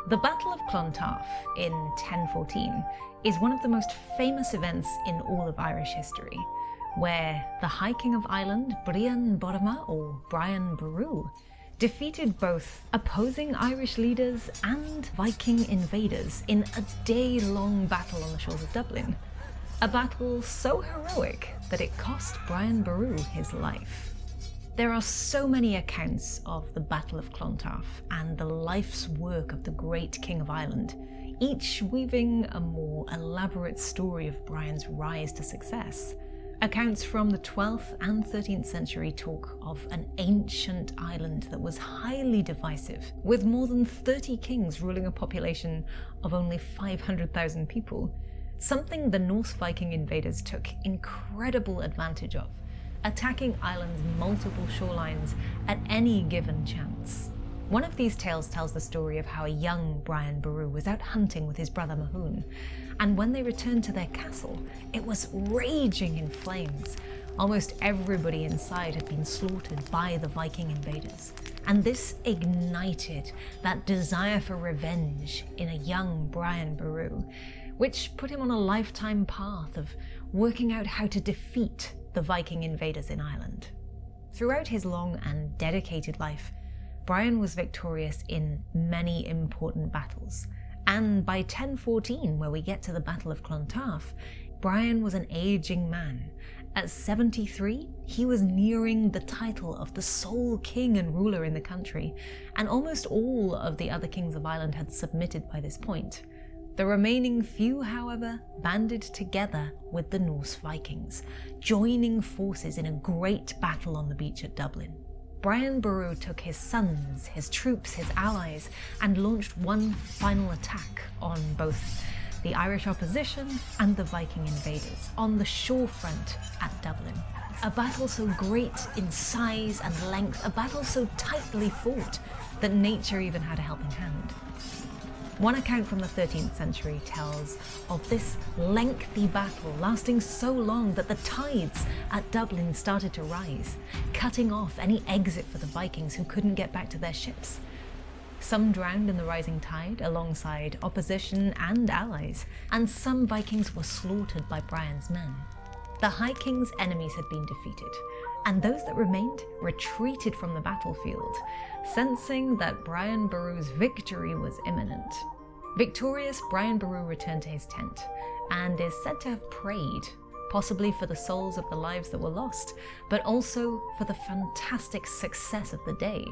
The Battle of Clontarf in 1014 is one of the most famous events in all of Irish history, where the High King of Ireland, Brian Boru, or Brian Boru, defeated both opposing Irish leaders and Viking invaders in a day-long battle on the shores of Dublin. A battle so heroic that it cost Brian Boru his life. There are so many accounts of the Battle of Clontarf and the life's work of the great King of Ireland, each weaving a more elaborate story of Brian's rise to success. Accounts from the 12th and 13th century talk of an ancient island that was highly divisive, with more than 30 kings ruling a population of only 500,000 people, something the Norse Viking invaders took incredible advantage of, attacking Ireland's multiple shorelines at any given chance. One of these tales tells the story of how a young Brian Boru was out hunting with his brother Mahun, and when they returned to their castle, it was raging in flames. Almost everybody inside had been slaughtered by the Viking invaders, and this ignited that desire for revenge in a young Brian Boru, which put him on a lifetime path of working out how to defeat the Viking invaders in Ireland. Throughout his long and dedicated life, Brian was victorious in many important battles, and by 1014, where we get to the Battle of Clontarf, Brian was an aging man. At 73, he was nearing the title of the sole king and ruler in the country, and almost all of the other kings of Ireland had submitted by this point. The remaining few, however, banded together with the Norse Vikings, joining forces in a great battle on the beach at Dublin. Brian Boru took his sons, his troops, his allies, and launched one final attack on both the Irish opposition and the Viking invaders on the shore front at Dublin. A battle so great in size and length, a battle so tightly fought that nature even had a helping hand. One account from the 13th century tells of this lengthy battle lasting so long that the tides at Dublin started to rise, cutting off any exit for the Vikings who couldn't get back to their ships. Some drowned in the rising tide alongside opposition and allies, and some Vikings were slaughtered by Brian's men. The High King's enemies had been defeated, and those that remained retreated from the battlefield, sensing that Brian Boru's victory was imminent. Victorious, Brian Boru returned to his tent, and is said to have prayed, possibly for the souls of the lives that were lost, but also for the fantastic success of the day.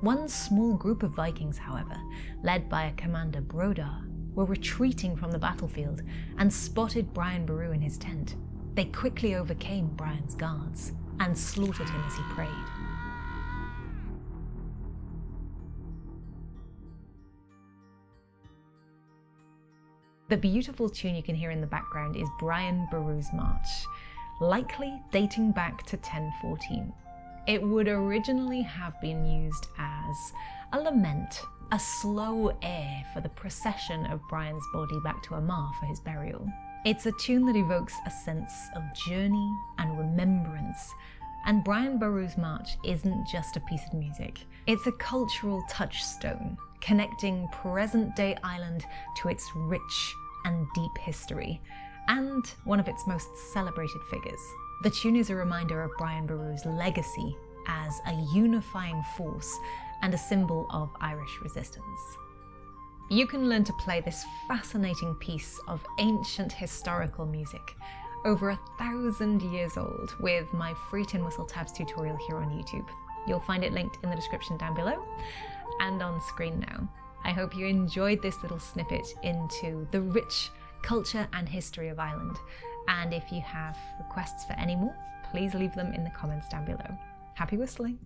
One small group of Vikings, however, led by a commander Brodar, were retreating from the battlefield and spotted Brian Boru in his tent. They quickly overcame Brian's guards and slaughtered him as he prayed. The beautiful tune you can hear in the background is Brian Boru's March, likely dating back to 1014. It would originally have been used as a lament, a slow air for the procession of Brian's body back to Armagh for his burial. It's a tune that evokes a sense of journey and remembrance, and Brian Boru's March isn't just a piece of music. It's a cultural touchstone, connecting present-day Ireland to its rich and deep history, and one of its most celebrated figures. The tune is a reminder of Brian Boru's legacy as a unifying force and a symbol of Irish resistance. You can learn to play this fascinating piece of ancient historical music, over 1,000 years old, with my free tin whistle tabs tutorial here on YouTube. You'll find it linked in the description down below and on screen now. I hope you enjoyed this little snippet into the rich culture and history of Ireland, and if you have requests for any more, please leave them in the comments down below. Happy whistling!